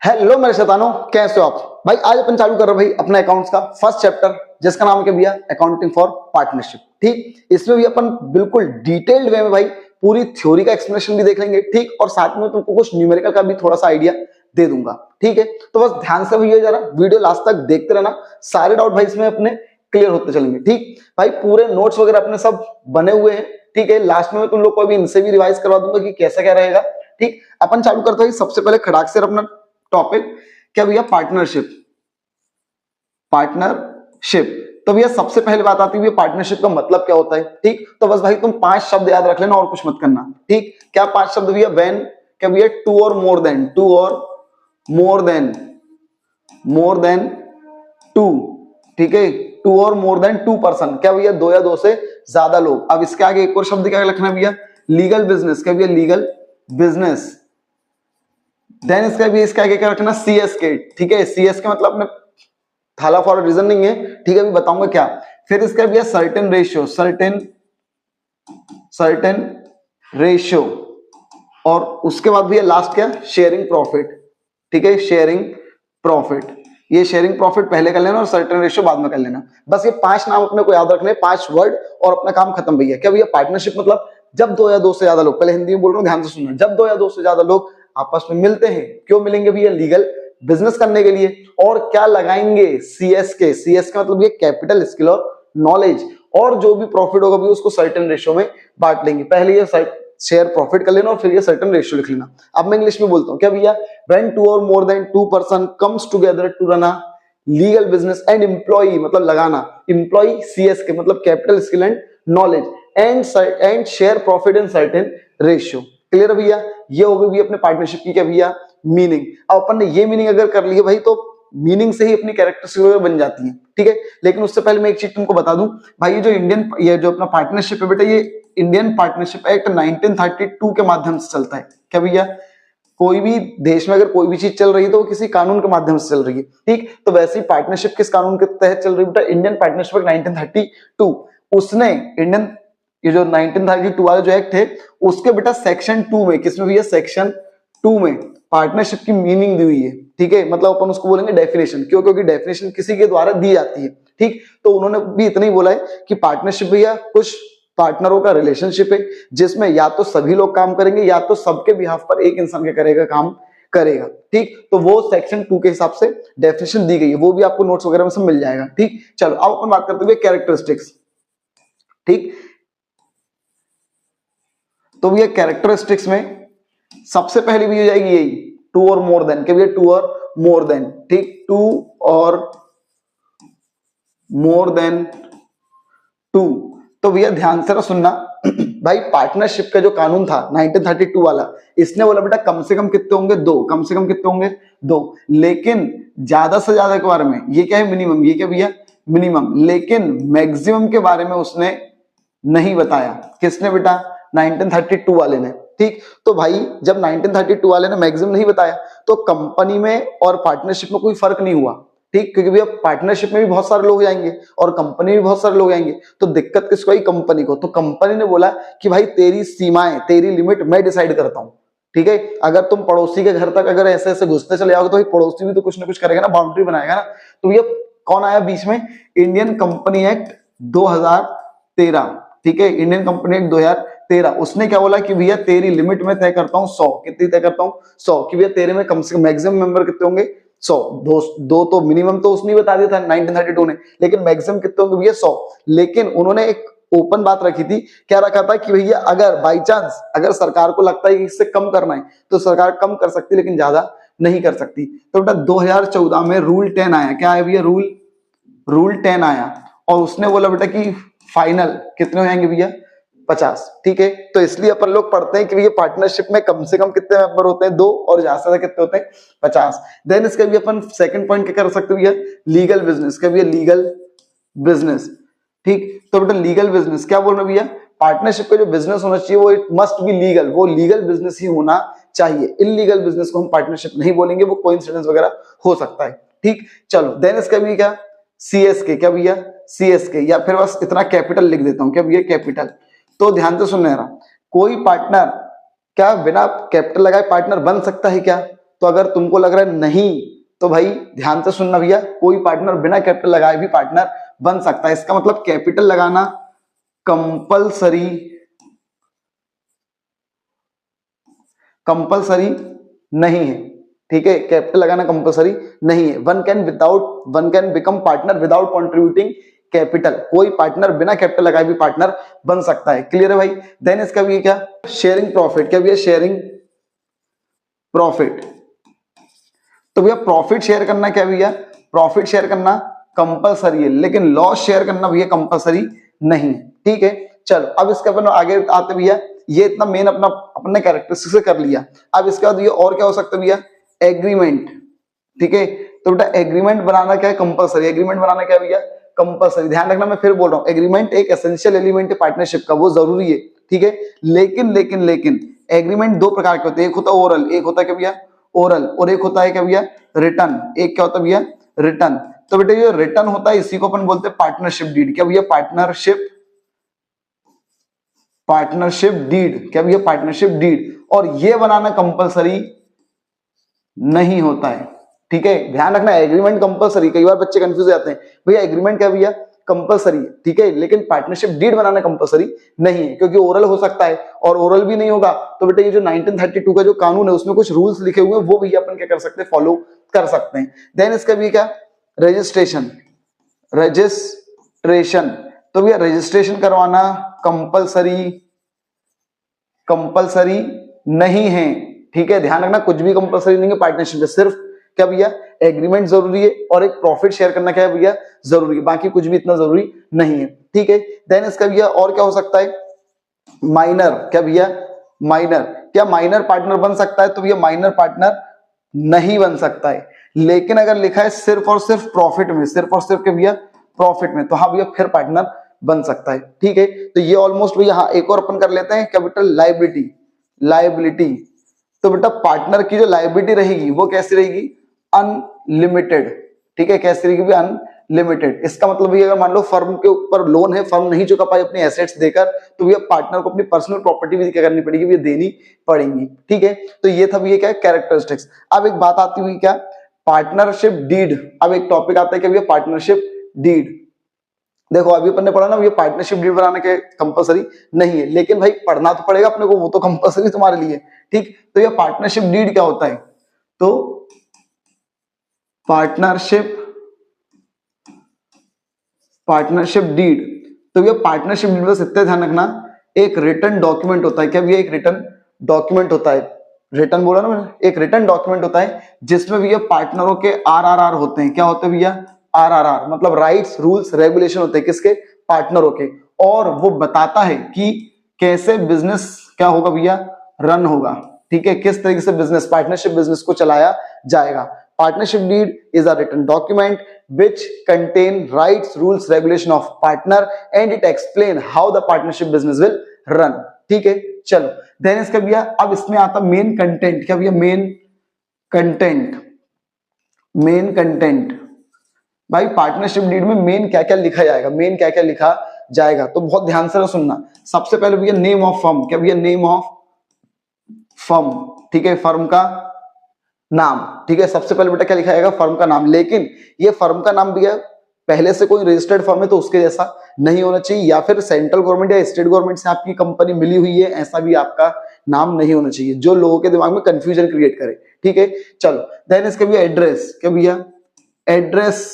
Hello मेरे शैतानों, कैसे हो आप भाई। आज अपन चालू कर रहे हैं भाई अपना अकाउंट्स का फर्स्ट चैप्टर, जिसका नाम क्या भैया, अकाउंटिंग फॉर पार्टनरशिप। ठीक, इसमें भी अपन बिल्कुल डिटेल्ड वे में भाई पूरी थ्योरी का एक्सप्लेनेशन भी देख लेंगे। ठीक, और साथ में तुमको कुछ न्यूमेरिकल का भी थोड़ा सा आइडिया दे दूंगा। ठीक है, तो बस ध्यान से भैया जरा वीडियो लास्ट तक देखते रहना, सारे डाउट भाई इसमें अपने क्लियर होते चलेंगे। ठीक भाई, पूरे नोट्स वगैरह अपने सब बने हुए हैं। ठीक है, लास्ट में तुम लोग को अभी इनसे भी रिवाइज करवा दूंगा कि कैसा क्या रहेगा। ठीक, अपन चालू करते हैं सबसे पहले खड़ाक से अपना टॉपिक क्या भैया, पार्टनरशिप। पार्टनरशिप तो भैया सबसे पहले बात आती है पार्टनरशिप का मतलब क्या होता है। ठीक, तो बस भाई तुम 5 शब्द याद रख लेना और कुछ मत करना। ठीक, क्या 5 शब्द भैया, व्हेन क्या भैया, टू और मोर देन, टू और more than, more than two. ठीक है, टू और मोर देन 2 पर्सन, क्या भैया 2 या 2 से ज्यादा लोग। अब इसके आगे एक और शब्द क्या लिखना भैया, लीगल बिजनेस, क्या भैया लीगल बिजनेस। देन इसका आगे क्या रखना, सीएसके। ठीक है, सीएसके मतलब अपने थाला फॉर रीजन नहीं है। ठीक है, अभी बताऊंगा क्या। फिर इसका भैया सर्टेन रेशियो, सर्टेन रेशियो। और उसके बाद भैया लास्ट क्या, शेयरिंग प्रॉफिट। ठीक है, शेयरिंग प्रॉफिट। ये शेयरिंग प्रॉफिट पहले कर लेना और सर्टेन रेशियो बाद में कर लेना। बस ये 5 नाम अपने को याद रखने, 5 वर्ड और अपना काम खत्म भैया। क्या भैया, पार्टनरशिप मतलब जब 2 या 2 से ज्यादा लोग, पहले हिंदी में बोल रहा हूं ध्यान से सुनना, जब 2 या 2 से ज्यादा लोग आपस में मिलते हैं। क्यों मिलेंगे भैया, लीगल बिजनेस करने के लिए। और क्या लगाएंगे, सीएसके। सीएसके मतलब ये कैपिटल, स्किल और नॉलेज। और जो भी प्रॉफिट होगा भी उसको सर्टेन रेशियो में बांट लेंगे। पहले ये शेयर प्रॉफिट कर लेना और फिर ये सर्टेन रेशियो लिख लेना। अब मैं इंग्लिश में बोलता हूँ, क्या भैया, व्हेन 2 और more than 2 person comes together to run a legal business and employee मतलब लगाना, एम्प्लॉई सीएसके मतलब capital, skill and knowledge, and share profit in certain ratio. Clear भैया, ये हो गई अपने पार्टनरशिप की क्या भैया, मीनिंग। अब अपन ने ये मीनिंग अगर कर ली है भाई, तो मीनिंग से ही अपनी कैरेक्टरिस्टिक बन जाती है। ठीक है, लेकिन उससे पहले मैं एक चीज तुमको बता दूं भाई, ये जो अपना पार्टनरशिप है बेटा, ये इंडियन पार्टनरशिप एक्ट 1932 के माध्यम से चलता है। क्या भैया, कोई भी देश में अगर कोई भी चीज चल रही है तो वो किसी कानून के माध्यम से चल रही है। ठीक, तो वैसे ही पार्टनरशिप किस कानून के तहत चल रही है बेटा, इंडियन पार्टनरशिप एक्ट 1932। उसने इंडियन ये जो 1932 वाला जो एक्ट है, उसके बेटा सेक्शन 2 में, किसमें भैया, सेक्शन 2 में पार्टनरशिप की मीनिंग दी हुई है। ठीक है, मतलब अपन उसको बोलेंगे डेफिनेशन। क्यों, क्योंकि डेफिनेशन किसी के द्वारा दी जाती है। ठीक, तो उन्होंने भी इतना ही बोला है कि पार्टनरशिप भैया कुछ पार्टनरों का रिलेशनशिप है, जिसमें या तो सभी लोग काम करेंगे या तो सबके बिहाफ पर एक इंसान क्या करेगा, काम करेगा। ठीक, तो वो सेक्शन 2 के हिसाब से डेफिनेशन दी गई है, वो भी आपको नोट्स वगैरह में सब मिल जाएगा। ठीक, चलो अब अपन बात करते हुए कैरेक्टरिस्टिक्स। ठीक, तो भैया कैरेक्टरिस्टिक्स में सबसे पहली भी हो जाएगी यही, 2 और मोर देन। क्या भैया, 2 और मोर देन। ठीक, 2 और मोर देन 2। तो भैया ध्यान से सुनना भाई, पार्टनरशिप का जो कानून था 1932 वाला, इसने बोला बेटा कम से कम कितने होंगे, 2। कम से कम कितने होंगे, 2। लेकिन ज्यादा से ज्यादा के बारे में ये क्या है, मिनिमम। ये क्या भैया, मिनिमम। लेकिन मैक्सिमम के बारे में उसने नहीं बताया। किसने बेटा, 1932 वाले ने। ठीक, तो भाई जब 1932 वाले ने मैक्सिमम नहीं बताया, तो कंपनी में और पार्टनरशिप में कोई फर्क नहीं हुआ। ठीक, क्योंकि भैया पार्टनरशिप में भी बहुत सारे लोग जाएंगे और कंपनी में भी बहुत सारे लोग आएंगे, तो दिक्कत किसको आई, कंपनी को। तो कंपनी ने बोला कि भाई तेरी सीमाएं, तेरी लिमिट मैं डिसाइड करता हूं। ठीक है, अगर तुम पड़ोसी के घर तक अगर ऐसे ऐसे घुसते चले जाओगे, तो भाई पड़ोसी भी तो कुछ ना कुछ करेगा ना, बाउंड्री बनाएगा ना। तो भैया कौन आया बीच में, इंडियन कंपनी एक्ट 2013। ठीक है, इंडियन कंपनी एक्ट 2013, उसने क्या बोला कि भैया तेरी लिमिट में तय करता हूं 100। कितनी तय करता हूं, 100। कि भैया तेरे में कम से कम मैक्सिमम मेंबर कितने होंगे, 100। दो तो मिनिमम तो उसने बता दिया था 1932 ने, लेकिन मैक्सिमम कितने होंगे भैया, 100। लेकिन उन्होंने एक ओपन बात रखी थी, क्या रखा था कि भैया अगर बाई चांस अगर सरकार को लगता है कि इससे कम करना है, तो सरकार कम कर सकती है, लेकिन ज्यादा नहीं कर सकती। तो बेटा 2014 में रूल 10 आया। क्या आया भैया, रूल 10 आया, और उसने बोला बेटा कि फाइनल कितने हो जाएंगे भैया, 50। ठीक है, तो इसलिए अपन लोग पढ़ते हैं कि भैया पार्टनरशिप में कम से कम कितने मेंबर होते हैं, 2, और ज्यादा से ज्यादा कितने होते हैं, 50। देन इसका भी अपन सेकंड पॉइंट क्या कर सकते हैं भैया, लीगल बिजनेस। क्या भैया, लीगल बिजनेस। ठीक, तो बेटा लीगल बिजनेस क्या बोल रहे भैया, पार्टनरशिप का जो बिजनेस होना चाहिए वो इट मस्ट बी लीगल, वो लीगल बिजनेस ही होना चाहिए। इलीगल बिजनेस को हम पार्टनरशिप नहीं बोलेंगे, वो कोइंसिडेंस वगैरह हो सकता है। ठीक, चलो देन इसका भी क्या, सीएसके। क्या भैया, सीएसके, या फिर बस इतना कैपिटल लिख देता हूं। क्या भैया, कैपिटल। तो ध्यान से सुनना रहा, कोई पार्टनर क्या बिना कैपिटल लगाए पार्टनर बन सकता है क्या? तो अगर तुमको लग रहा है नहीं, तो भाई ध्यान से सुनना भैया, कोई पार्टनर बिना कैपिटल लगाए भी पार्टनर बन सकता है। इसका मतलब कैपिटल लगाना कंपलसरी नहीं है, ठीक है, कैपिटल लगाना कंपलसरी नहीं है। One can become partner without contributing capital, कोई पार्टनर बिना कैपिटल लगाए भी पार्टनर बन सकता है। क्लियर है भाई? देन इसका भी क्या, शेयरिंग प्रॉफिट, क्या भैया शेयरिंग प्रॉफिट। तो भैया प्रॉफिट शेयर करना क्या भैया, प्रॉफिट शेयर करना कंपलसरी है, लेकिन लॉस शेयर करना भैया कंपलसरी नहीं, ठीक है। चलो अब इसके अपन आगे आते भैया, ये इतना मेन अपने कैरेक्टरिस्टिक से कर लिया। अब इसके बाद ये और क्या हो सकता है भैया, एग्रीमेंट, ठीक है। तो बेटा एग्रीमेंट बनाना क्या है, कंपलसरी। एग्रीमेंट बनाना क्या भैया, कंपलसरी। ध्यान रखना, मैं फिर बोल रहा हूँ, एग्रीमेंट एक एसेंशियल एलिमेंट है पार्टनरशिप का, वो जरूरी है, ठीक है। लेकिन एग्रीमेंट दो प्रकार के होते हैं, एक होता है ओरल, एक होता है क्या भैया ओरल, और एक होता है क्या भैया रिटर्न, एक क्या होता है भैया रिटर्न। तो बेटा ये रिटर्न होता है, इसी को अपन बोलते हैं पार्टनरशिप डीड। क्या भैया पार्टनरशिप डीड, क्या भैया पार्टनरशिप डीड। और ये बनाना कंपलसरी नहीं होता है, ठीक है। ध्यान रखना, एग्रीमेंट कंपलसरी, कई बार बच्चे कंफ्यूज हो जाते हैं, भैया एग्रीमेंट क्या भैया कंपलसरी, ठीक है, लेकिन पार्टनरशिप डीड बनाना कंपलसरी नहीं है, क्योंकि ओरल हो सकता है और ओरल भी नहीं होगा। तो बेटा ये जो 1932 का जो कानून है उसमें कुछ रूल्स लिखे हुए हैं, वो भैया अपन क्या कर सकते हैं, फॉलो कर सकते हैं। देन इसका भी क्या, रजिस्ट्रेशन। तो भैया रजिस्ट्रेशन करवाना कंपलसरी नहीं है, ठीक है। ध्यान रखना, कुछ भी कंपलसरी नहीं है पार्टनरशिप में, सिर्फ क्या भैया एग्रीमेंट जरूरी है और एक प्रॉफिट शेयर करना क्या है भैया जरूरी है, बाकी कुछ भी इतना जरूरी नहीं है, ठीक है। देन इसका भैया और क्या हो सकता है, माइनर। क्या भैया माइनर, क्या माइनर पार्टनर बन सकता है? तो भैया माइनर पार्टनर नहीं बन सकता है, लेकिन अगर लिखा है सिर्फ और सिर्फ प्रॉफिट में, सिर्फ और सिर्फ के भैया प्रॉफिट में, तो हाँ भैया फिर पार्टनर बन सकता है, ठीक है। तो ये ऑलमोस्ट भैया, हाँ एक और अपन कर लेते हैं, कैपिटल लाइबिलिटी। तो बेटा पार्टनर की जो लाइबिलिटी रहेगी वो कैसी रहेगी, अनलिमिटेड, ठीक है, कैसी रहेगी अनलिमिटेड। इसका मतलब ये, अगर मान लो फर्म के ऊपर लोन है, फर्म नहीं चुका पाई अपनी एसेट्स देकर, तो भैया पार्टनर को अपनी पर्सनल प्रॉपर्टी भी क्या करनी पड़ेगी, भैया देनी पड़ेगी, ठीक है। तो ये था भैया क्या कैरेक्टरिस्टिक्स। अब एक बात आती हुई क्या, पार्टनरशिप डीड। अब एक टॉपिक आता है कि भैया पार्टनरशिप डीड। देखो अभी अपन ने पढ़ा ना, ये पार्टनरशिप डीड बनाने के कंपलसरी नहीं है, लेकिन भाई पढ़ना तो पड़ेगा अपने को, वो तो कंपलसरी तुम्हारे लिए, ठीक। तो ये पार्टनरशिप डीड क्या होता है, तो पार्टनरशिप डीड, तो ये पार्टनरशिप डीड बस इतना ध्यान रखना, एक रिटन डॉक्यूमेंट होता है। क्या भैया एक रिटन डॉक्यूमेंट होता है, रिटन बोला ना मैंने, एक रिटन डॉक्यूमेंट होता है जिसमें भैया पार्टनरों के आरआरआर होते हैं। क्या होते हैं भैया आरआरआर, मतलब राइट्स रूल्स रेगुलेशन होते हैं किसके, पार्टनरों के, और वो बताता है कि कैसे बिजनेस क्या होगा भैया रन होगा, ठीक है, किस तरीके से बिजनेस पार्टनरशिप बिजनेस को चलाया जाएगा। Partnership deed is a written document which contain rights, rules, regulation of partner and it explain how the partnership business will run, ठीक है। चलो देन इसका भैया, अब इसमें आता मेन कंटेंट। क्या भैया मेन कंटेंट, भाई पार्टनरशिप डीड में मेन क्या क्या लिखा जाएगा, तो बहुत ध्यान से सुनना। सबसे पहले भैया नेम ऑफ फर्म। क्या भैया नेम ऑफ फर्म, ठीक है, फर्म का नाम, ठीक है। सबसे पहले बेटा क्या लिखा जाएगा, फर्म का नाम, लेकिन ये फर्म का नाम भी है पहले से कोई रजिस्टर्ड फर्म है तो उसके जैसा नहीं होना चाहिए, या फिर सेंट्रल गवर्नमेंट या स्टेट गवर्नमेंट से आपकी कंपनी मिली हुई है ऐसा भी आपका नाम नहीं होना चाहिए, जो लोगों के दिमाग में कंफ्यूजन क्रिएट करे, ठीक है। चलो देन इसके भी एड्रेस। क्या भैया एड्रेस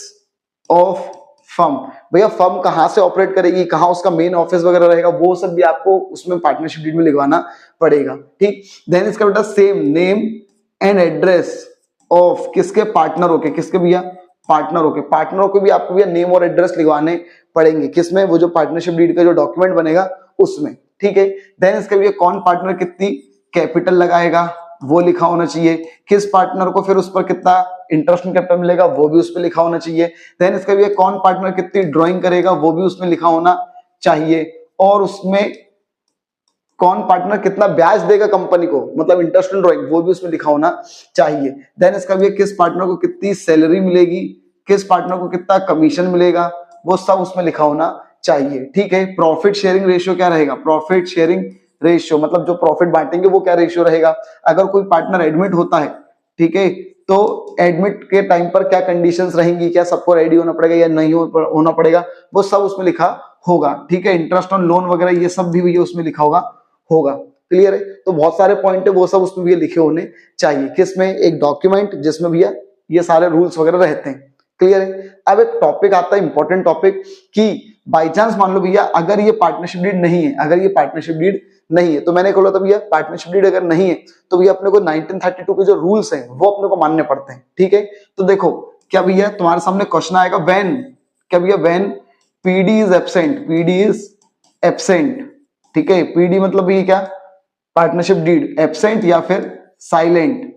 ऑफ फर्म, भैया फर्म कहां से ऑपरेट करेगी, कहां उसका मेन ऑफिस वगैरह रहेगा, वो सब भी आपको उसमें पार्टनरशिप डीड में लिखवाना पड़ेगा, ठीक। देन इसका बेटा same name and address of किसके, पार्टनरों के, किसके भैया पार्टनरों के भी आपको भैया नेम और एड्रेस लिखवाने पड़ेंगे, किसमें, वो जो पार्टनरशिप डीड का जो डॉक्यूमेंट बनेगा उसमें, ठीक है। देन इसके भैया कौन पार्टनर कितनी कैपिटल लगाएगा वो लिखा होना चाहिए, किस पार्टनर को फिर उस पर कितना इंटरेस्ट कैपिटल मिलेगा वो भी उस पर लिखा होना चाहिए। देन इसका भैया कौन पार्टनर कितनी ड्रॉइंग करेगा वो भी उसमें लिखा होना चाहिए, और उसमें कौन पार्टनर कितना ब्याज देगा कंपनी को, मतलब इंटरेस्ट ड्रॉइंग, वो भी उसमें लिखा होना चाहिए। देन इसका भी किस पार्टनर को कितनी सैलरी मिलेगी, किस पार्टनर को कितना कमीशन मिलेगा, वो सब उसमें लिखा होना चाहिए, ठीक है। प्रॉफिट शेयरिंग रेशियो क्या रहेगा, प्रॉफिट शेयरिंग रेशियो, मतलब जो प्रॉफिट बांटेंगे वो क्या रेशियो रहेगा। अगर कोई पार्टनर एडमिट होता है, ठीक है, तो एडमिट के टाइम पर क्या कंडीशंस रहेंगी, क्या सबको रेडी होना पड़ेगा या नहीं होना पड़ेगा, वो सब उसमें लिखा होगा, ठीक है। इंटरेस्ट ऑन लोन वगैरह ये सब भी भैया उसमें लिखा होगा। क्लियर है। तो बहुत सारे पॉइंट है वो सब उसमें भैया लिखे होने चाहिए, किसमें, एक डॉक्यूमेंट जिसमें भैया ये सारे रूल्स वगैरह रहते हैं। क्लियर है। अब एक टॉपिक आता है, इंपॉर्टेंट टॉपिक, कि बाई चांस मान लो भैया अगर ये पार्टनरशिप डीड नहीं है, अगर ये पार्टनरशिप डीड नहीं है, तो मैंने बोला था भैया पार्टनरशिप डीड अगर नहीं है तो भैया अपने को 1932 के जो रूल्स हैं वो अपने को मानने पड़ते हैं, ठीक है। तो देखो क्या भैया तुम्हारे सामने क्वेश्चन आएगा, व्हेन, क्या भैया, when PD is absent, PD is absent, ठीक है। पीडी मतलब भैया क्या, पार्टनरशिप डीड, एब्सेंट या फिर साइलेंट,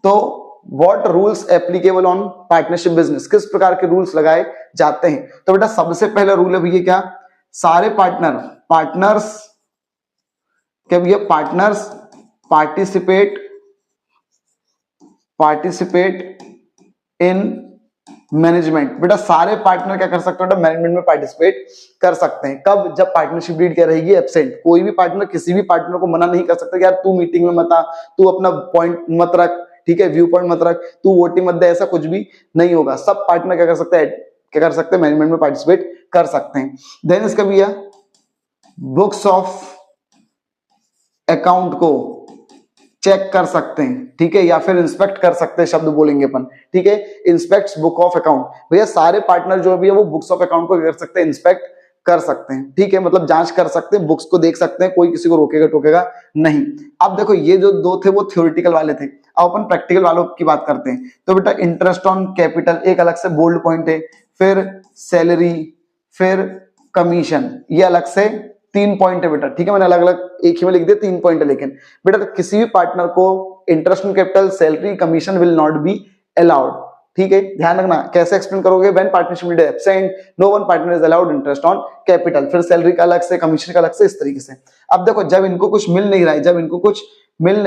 तो what rules applicable on partnership business, किस प्रकार के रूल्स लगाए जाते हैं। तो बेटा सबसे पहला रूल है भैया क्या, सारे पार्टनर्स क्या भैया, पार्टनर्स पार्टिसिपेट इन मैनेजमेंट। बेटा सारे पार्टनर क्या कर सकते हैं, बेटा मैनेजमेंट में पार्टिसिपेट कर सकते हैं। कब, जब पार्टनरशिप डीड क्या रहेगी, एब्सेंट। कोई भी पार्टनर किसी भी पार्टनर को मना नहीं कर सकता कि यार तू मीटिंग में मत आ, तू अपना पॉइंट मत रख, ठीक है, व्यू पॉइंट मत रख, तू वोटिंग मत दे, ऐसा कुछ भी नहीं होगा। सब पार्टनर क्या कर सकते हैं, मैनेजमेंट में पार्टिसिपेट कर सकते हैं। देन इसका भी है बुक्स ऑफ अकाउंट को चेक कर सकते हैं, ठीक है, या फिर इंस्पेक्ट कर सकते हैं, शब्द बोलेंगे अपन, ठीक है। इंस्पेक्ट्स बुक ऑफ अकाउंट, भैया सारे पार्टनर जो भी है वो बुक्स ऑफ अकाउंट को कर सकते हैं, इंस्पेक्ट कर सकते हैं, ठीक है, मतलब जांच कर सकते हैं, बुक्स को देख सकते हैं, कोई किसी को रोकेगा टोकेगा नहीं। अब देखो ये जो दो थे वो थ्योरेटिकल वाले थे, अब अपन प्रैक्टिकल वालों की बात करते हैं। तो बेटा इंटरेस्ट ऑन कैपिटल एक अलग से बोल्ड पॉइंट है, फिर सैलरी, फिर कमीशन, ये अलग से 3 पॉइंट है बेटा, ठीक है। मैंने अलग अलग एक ही में लिख दिया 3 पॉइंट है, लेकिन बेटा तो किसी भी पार्टनर को interest on capital, salary, commission will not be allowed, ठीक है। ध्यान रखना, कैसे एक्सप्लेन करोगे, when partnership is absent no one partner is allowed interest on capital, फिर सैलरी का अलग से, कमीशन का अलग से, इस तरीके से। अब देखो जब इनको कुछ मिल नहीं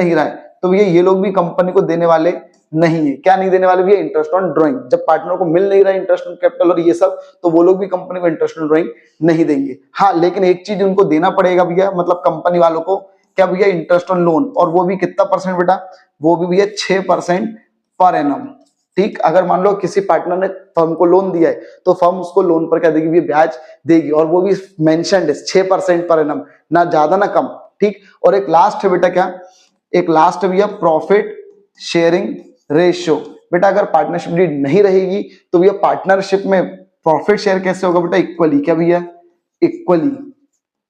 रहा है, तो ये लोग भी कंपनी को देने वाले नहीं है। क्या नहीं देने वाले भैया, इंटरेस्ट ऑन ड्राइंग। जब पार्टनर को मिल नहीं रहा है इंटरेस्ट ऑन कैपिटल और ये सब, तो वो लोग भी कंपनी को इंटरेस्ट ऑन ड्राइंग नहीं देंगे। हाँ, लेकिन एक चीज उनको देना पड़ेगा भैया, मतलब कंपनी वालों को, क्या भैया, इंटरेस्ट ऑन लोन, और वो भी कितना परसेंट बेटा, वो भी भैया 6% पर एनम, ठीक। अगर मान लो किसी पार्टनर ने फर्म को लोन दिया है तो फर्म उसको लोन पर क्या देगी भैया, ब्याज देगी, और वो भी मेंशन्ड है 6% पर एनम, ना ज्यादा ना कम, ठीक। और एक लास्ट है बेटा क्या, एक लास्ट है भैया प्रॉफिट शेयरिंग रेशियो। बेटा अगर पार्टनरशिप डीड नहीं रहेगी तो भैया पार्टनरशिप में प्रॉफिट शेयर कैसे होगा बेटा, इक्वली, क्या भैया, इक्वली।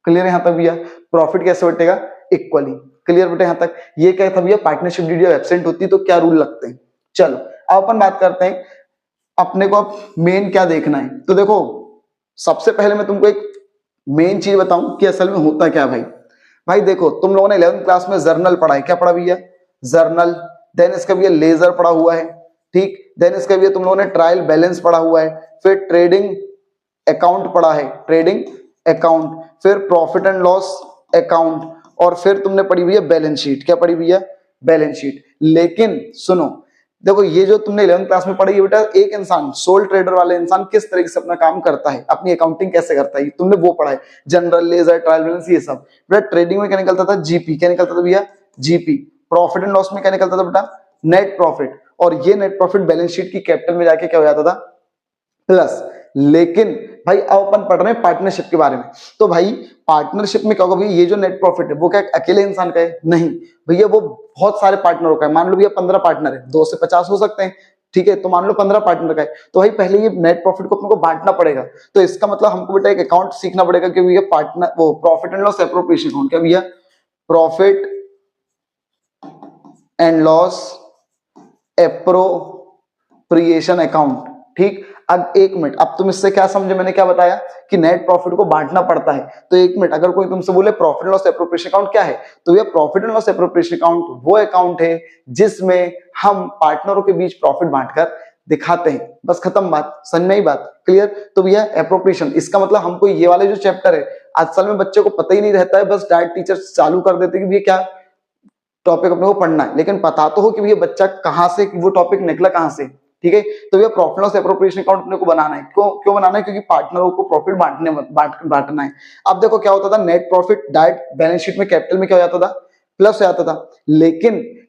क्लियर है यहां तक भैया, प्रॉफिट कैसे बटेगा, इक्वली। क्लियर बेटा यहां तक। ये क्या था भैया, पार्टनरशिप डीड एब्सेंट होती तो क्या रूल लगते हैं। चलो अब अपन बात करते हैं अपने को अब मेन क्या देखना है। तो देखो सबसे पहले मैं तुमको एक मेन चीज बताऊं कि असल में होता क्या है। भाई देखो तुम लोगों ने 11th क्लास में जर्नल पढ़ा है, क्या पढ़ा भैया, जर्नल। देन इसका भी लेजर पढ़ा हुआ है, ठीक। देन इसका भी तुम लोगों ने ट्रायल बैलेंस पढ़ा हुआ है, फिर ट्रेडिंग अकाउंट पढ़ा है, ट्रेडिंग अकाउंट, फिर प्रॉफिट एंड लॉस अकाउंट, और फिर तुमने पढ़ी भैया बैलेंस शीट। क्या पढ़ी भैया, बैलेंस शीट। लेकिन सुनो, देखो ये जो तुमने 11th क्लास में पढ़ी है बेटा, एक इंसान, सोल ट्रेडर वाला इंसान किस तरीके से अपना काम करता है, अपनी अकाउंटिंग कैसे करता है, तुमने वो पढ़ा है, जनरल, लेजर, ट्रायल बैलेंस, ये सब। बेटा ट्रेडिंग में क्या निकलता था, जीपी। क्या निकलता था भैया, जीपी। प्रॉफिट एंड लॉस में क्या निकलता था बेटा, नेट प्रॉफिट, और ये नेट प्रॉफिट बैलेंस शीट की कैपिटल में जाके क्या हो जाता था, प्लस। लेकिन भाई अब अपन पढ़ रहे हैं पार्टनरशिप के बारे में। तो भाई पार्टनरशिप में क्या होगा भैया, ये जो नेट प्रॉफिट है वो क्या अकेले इंसान का है, नहीं भैया, वो बहुत सारे पार्टनरों का है। मान लो भैया 15 पार्टनर है, 2 से 50 हो सकते हैं, ठीक है। तो मान लो 15 पार्टनर का है, तो भाई पहले ये नेट प्रॉफिट को अपने को बांटना पड़ेगा। तो इसका मतलब हमको बेटा एक अकाउंट सीखना पड़ेगा कि भैया पार्टनर, वो profit and loss appropriation account. क्या भैया, profit and loss appropriation account, ठीक। अब एक मिनट, अब तुम इससे क्या समझे, मैंने क्या बताया कि नेट प्रॉफिट को बांटना पड़ता है। तो एक मिनट, अगर कोई तुमसे बोले profit and loss appropriation account क्या है, तो ये profit and loss appropriation account वो अकाउंट है जिसमें हम पार्टनरों के बीच प्रॉफिट बांटकर दिखाते हैं। बस खत्म बात, समझ में आई बात, क्लियर। तो भैया एप्रोप्रिएशन, इसका मतलब हमको ये वाले जो चैप्टर है असल में बच्चे को पता ही नहीं रहता है, बस डायरेक्ट टीचर चालू कर देते कि भैया क्या टॉपिक अपने को पढ़ना है, लेकिन पता तो हो कि भैया बच्चा कहां से, वो टॉपिक निकला कहां से, ठीक है। तो ये प्रॉफिट लॉस एप्रोप्रिएशन अकाउंट अपने को बनाना है। क्यों क्यों बनाना है? क्योंकि पार्टनरों को प्रॉफिट बांटना है। अब देखो क्या होता था, net profit direct balance sheet में कैपिटल में क्या हो जाता था, प्लस हो जाता था।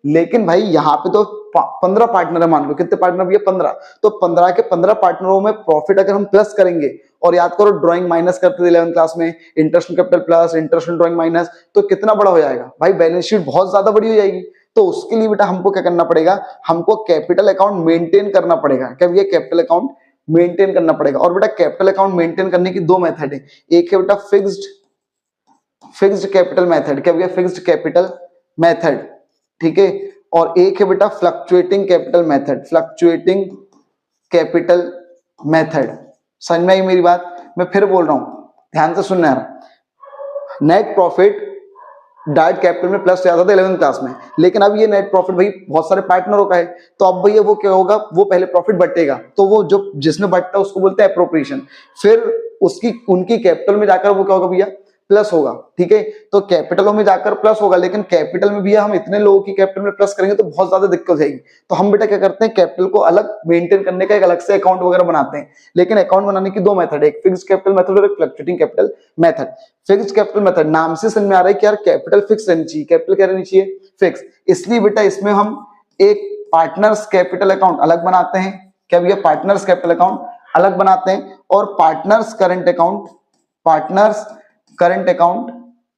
लेकिन भाई यहाँ पे तो 15 पार्टनर है, मान लो कितने पार्टनर भैया 15, तो 15 के 15 पार्टनरों में प्रॉफिट अगर हम प्लस करेंगे, और याद करो ड्राइंग माइनस करते थे 11th क्लास में, interest capital plus interest drawing minus, तो कितना बड़ा हो जाएगा भाई, बैलेंस शीट बहुत ज्यादा बड़ी हो जाएगी। तो उसके लिए बेटा हमको क्या करना पड़ेगा, हमको कैपिटल अकाउंट मेंटेन करना पड़ेगा। क्या भैया? कैपिटल अकाउंट मेंटेन करना पड़ेगा। और बेटा कैपिटल अकाउंट मेंटेन करने की दो मेथड है, एक है बेटा फिक्स्ड कैपिटल मेथड। क्या भैया? फिक्स्ड कैपिटल मेथड, ठीक है। और एक है बेटा fluctuating capital method, fluctuating capital method. समझ में आई मेरी बात? मैं फिर बोल रहा हूं, ध्यान से सुनना है। नेट प्रॉफिट डायरेक्ट कैपिटल में प्लस ज्यादा था 11th क्लास में, लेकिन अब ये नेट प्रॉफिट भाई बहुत सारे पार्टनरों का है, तो अब भैया वो क्या होगा, वो पहले प्रॉफिट बटेगा, तो वो जो जिसमें बटता है उसको बोलते हैं एप्रोप्रिएशन। फिर उनकी कैपिटल में जाकर वो क्या होगा भैया, प्लस होगा, ठीक है। तो कैपिटलों में जाकर प्लस होगा, लेकिन कैपिटल में भैया हम इतने लोगों की कैपिटल में प्लस करेंगे तो बहुत ज्यादा दिक्कत हो जाएगी। तो हम बेटा क्या करते हैं, कैपिटल को अलग मेंटेन करने का एक अलग से अकाउंट वगैरह बनाते हैं। लेकिन अकाउंट बनाने की दो मेथड है, एक फिक्स्ड कैपिटल मेथड और एक fluctuating capital method. Fixed capital method नाम से समझ में आ रहा है कि यार कैपिटल फिक्स रहनी चाहिए, कैपिटल क्या रहनी चाहिए, फिक्स। इसलिए बेटा इसमें हम एक पार्टनर्स कैपिटल अकाउंट अलग बनाते हैं। क्या भैया? पार्टनर्स कैपिटल अकाउंट अलग बनाते हैं, और पार्टनर्स करंट अकाउंट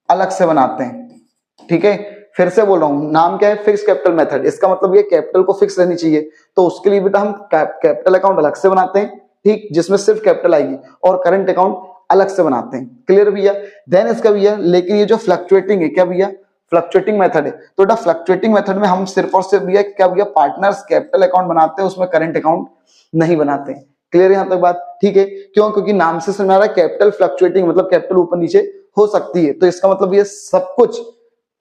अलग से बनाते हैं, ठीक है। फिर से बोल रहा हूं, नाम क्या है, फिक्स कैपिटल मेथड। इसका मतलब ये कैपिटल को फिक्स रहनी चाहिए, तो उसके लिए बेटा हम कैपिटल अकाउंट अलग से बनाते हैं, ठीक, जिसमें सिर्फ कैपिटल आएगी, और करंट अकाउंट अलग से बनाते हैं। क्लियर भैया? देन इसका भैया, लेकिन ये जो फ्लक्चुएटिंग है, क्या भैया? फ्लक्चुएटिंग मेथड है। तो बेटा फ्लक्चुएटिंग मेथड में हम सिर्फ और सिर्फ भैया क्या भैया, पार्टनर्स कैपिटल अकाउंट बनाते हैं, उसमें करंट अकाउंट नहीं बनाते। क्लियर यहां तक बात? ठीक है। क्यों? क्योंकि नाम से समझ आ रहा है कैपिटल फ्लक्चुएटिंग, मतलब कैपिटल ऊपर नीचे हो सकती है, तो इसका मतलब ये सब कुछ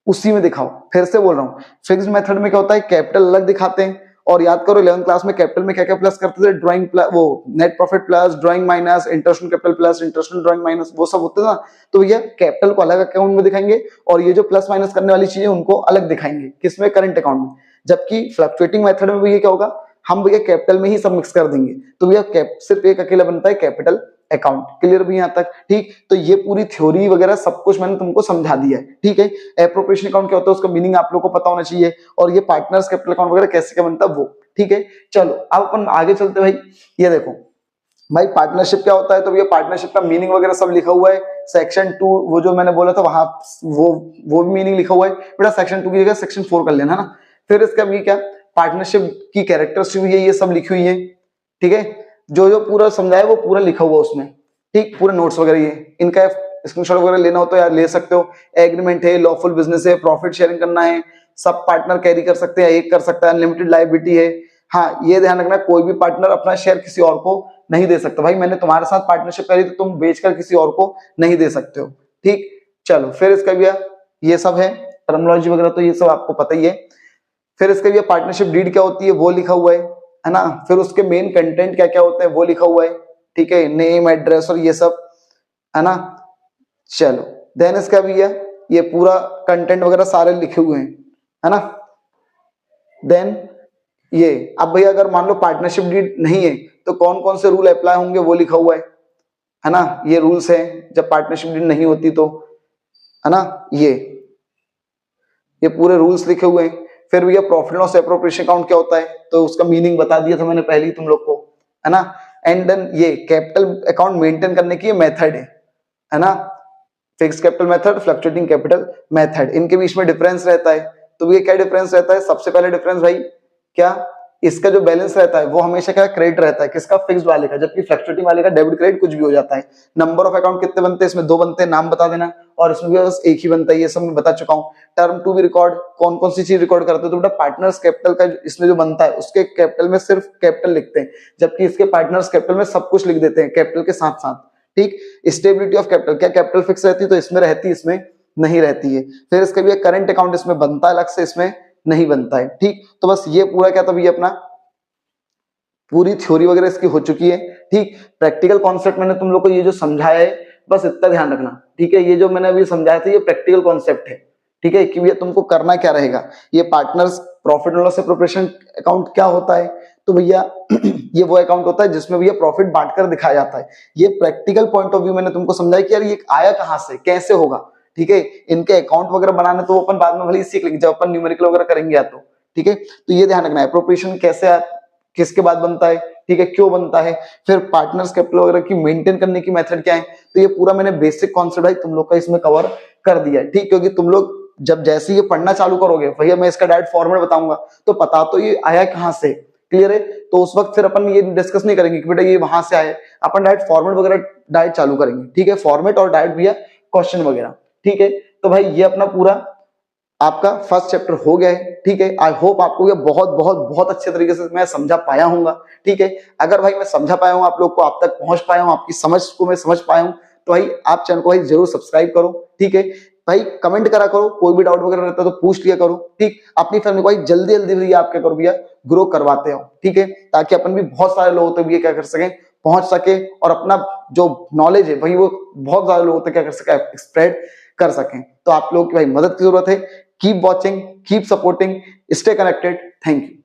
उसी में दिखाओ। फिर से बोल रहा हूं, फिक्स्ड मेथड में क्या होता है, कैपिटल अलग दिखाते हैं, और याद करो 11th क्लास में कैपिटल में क्या क्या प्लस करते थे, ड्राइंग वो net profit plus drawing minus interest capital plus interest drawing minus, वो सब होते था। तो ये कैपिटल को अलग अकाउंट में दिखाएंगे, और ये जो प्लस माइनस करने वाली चीजें उनको अलग दिखाएंगे, किसमें, करंट अकाउंट में। जबकि फ्लक्चुएटिंग मेथड में भैया क्या होगा, हम भैया कैपिटल में ही सब मिक्स कर देंगे, तो भैया सिर्फ एक अकेला बनता है कैपिटल अकाउंट। क्लियर भी यहां तक? ठीक। तो ये पूरी थ्योरी वगैरह सब कुछ मैंने तुमको समझा दिया है, ठीक है। एप्रोप्रिएशन अकाउंट क्या होता है उसका मीनिंग आप लोगों को पता होना चाहिए, और ये पार्टनर्स कैपिटल अकाउंट वगैरह कैसे क्या बनता है वो, ठीक है। चलो अब अपन आगे चलते भाई। ये देखो भाई पार्टनरशिप क्या होता है, तो ये पार्टनरशिप का मीनिंग वगैरह सब लिखा हुआ है सेक्शन 2, वो जो मैंने बोला था वहां वो भी मीनिंग लिखा हुआ है बेटा, सेक्शन 2 की जगह सेक्शन 4 कर लेना ना। फिर इसका भी क्या, पार्टनरशिप की कैरेक्टरिस्टिक ये सब लिखी हुई है, ठीक है। जो जो पूरा समझाया वो पूरा लिखा हुआ उसमें, ठीक, पूरे नोट्स वगैरह ये इनका स्क्रीनशॉट वगैरह लेना हो तो यार ले सकते हो। एग्रीमेंट है, लॉफुल बिजनेस है, प्रॉफिट शेयरिंग करना है, सब पार्टनर कैरी कर सकते हैं, एक कर सकता है, अनलिमिटेड लायबिलिटी है। हाँ ये ध्यान रखना, कोई भी पार्टनर अपना शेयर किसी और को नहीं दे सकता। भाई मैंने तुम्हारे साथ पार्टनरशिप करी तो तुम बेचकर किसी और को नहीं दे सकते हो, ठीक। चलो फिर इसका भी ये सब है, टर्मिनोलॉजी वगैरह तो ये सब आपको पता ही है। फिर इसका भी पार्टनरशिप डीड क्या होती है वो लिखा हुआ है ना। फिर उसके मेन कंटेंट क्या क्या होते हैं वो लिखा हुआ है, ठीक है, नेम एड्रेस और ये सब, है ना। चलो देन इसका भी ये पूरा कंटेंट वगैरह सारे लिखे हुए हैं, है ना। देन ये अब भैया अगर मान लो पार्टनरशिप डीड नहीं है तो कौन कौन से रूल अप्लाई होंगे वो लिखा हुआ है ना। ये रूल्स है जब पार्टनरशिप डीड नहीं होती तो, है ना। ये पूरे रूल्स लिखे हुए हैं। फिर भैया प्रॉफिट लॉस एप्रोप्रिएशन अकाउंट क्या होता है तो उसका मीनिंग बता दिया था मैंने पहले ही तुम लोग को, है ना। एंड देन ये कैपिटल अकाउंट मेंटेन करने की मेथड है ना। Fixed capital method, fluctuating capital method, इनके बीच में डिफरेंस रहता है। तो ये क्या डिफरेंस रहता है, सबसे पहले डिफरेंस भाई क्या, इसका जो बैलेंस रहता है वो हमेशा क्या क्रेडिट रहता है, किसका, फिक्स्ड वाले का, जबकि फ्लक्चुएटिंग वाले का डेबिट क्रेडिट कुछ भी हो जाता है। नंबर ऑफ अकाउंट कितने बनते हैं, इसमें 2 बनते हैं, नाम बता देना, और इसमें भी बस एक ही बनता है, ये सब मैं बता चुका हूँ। टर्म टू भी रिकॉर्ड, कौन कौन सी चीज रिकॉर्ड करते हैं, तो बेटा पार्टनर्स कैपिटल का इसमें जो बनता है उसके कैपिटल में सिर्फ कैपिटल लिखते हैं, जबकि इसके पार्टनर्स कैपिटल में सब कुछ लिख देते हैं कैपिटल के साथ साथ, ठीक। स्टेबिलिटी ऑफ कैपिटल, क्या कैपिटल फिक्स रहती है तो इसमें रहती है, इसमें नहीं रहती है। फिर इसका भी करंट अकाउंट इसमें बनता है अलग से, इसमें नहीं बनता है, ठीक। तो बस ये पूरा क्या था भैया अपना पूरी थ्योरी वगैरह इसकी हो चुकी है, ठीक। प्रैक्टिकल कॉन्सेप्ट मैंने तुम लोग को ये जो समझाया है बस इतना ध्यान रखना, ठीक है। ये जो मैंने अभी समझाया था ये प्रैक्टिकल कॉन्सेप्ट है, ठीक है, कि भैया तुमको करना क्या रहेगा। ये partners profit and loss appropriation account क्या होता है, तो भैया ये वो अकाउंट होता है जिसमें भैया प्रॉफिट बांटकर दिखाया जाता है। ये प्रैक्टिकल पॉइंट ऑफ व्यू मैंने तुमको समझाया कि यार ये आया कहां से, कैसे होगा, ठीक है। इनके अकाउंट वगैरह बनाने तो अपन बाद में भले ही सीख लेंगे जब अपन न्यूमेरिकल वगैरह करेंगे या तो, ठीक है। तो ये ध्यान रखना है एप्रोप्रिएशन कैसे किसके बाद बनता है, ठीक है, क्यों बनता है, फिर पार्टनर्स कैपिटल वगैरह की मेंटेन करने की मेथड क्या है। तो ये पूरा मैंने बेसिक कॉन्सेप्ट भाई तुम लोग का इसमें कवर कर दिया है, ठीक। क्योंकि तुम लोग जब जैसे ये पढ़ना चालू करोगे भैया मैं इसका डायरेक्ट फॉर्मेट बताऊंगा तो पता तो ये आया कहां से, क्लियर है। तो उस वक्त फिर अपन ये डिस्कस नहीं करेंगे कि बेटा ये वहां से आया, अपन डायरेक्ट फॉर्मेट वगैरह डायरेक्ट चालू करेंगे, ठीक है। फॉर्मेट और डायरेक्ट भैया क्वेश्चन वगैरह, ठीक है। तो भाई ये अपना पूरा आपका फर्स्ट चैप्टर हो गया है, ठीक है। आई होप आपको ये बहुत बहुत बहुत अच्छे तरीके से मैं समझा पाया हूंगा, ठीक है। अगर भाई मैं समझा पाया हूं, आप लोग को आप तक पहुंच पाया हूं, आपकी समझ को मैं समझ पाया हूं, तो भाई आप चैनल को भाई जरूर सब्सक्राइब करो, ठीक है। भाई कमेंट करा करो, कोई भी डाउट वगैरह रहता है तो पूछ लिया करो, ठीक। अपनी फैमिली को भाई जल्दी जल्दी भैया आप क्या करो भैया ग्रो करवाते हो, ठीक है, ताकि अपन भी बहुत सारे लोगों तक भी क्या कर सके, पहुंच सके, और अपना जो नॉलेज है वही वो बहुत ज्यादा लोगों तक क्या कर सके, स्प्रेड कर सकें। तो आप लोगों की भाई मदद की जरूरत है। Keep watching, keep supporting, stay connected. Thank you.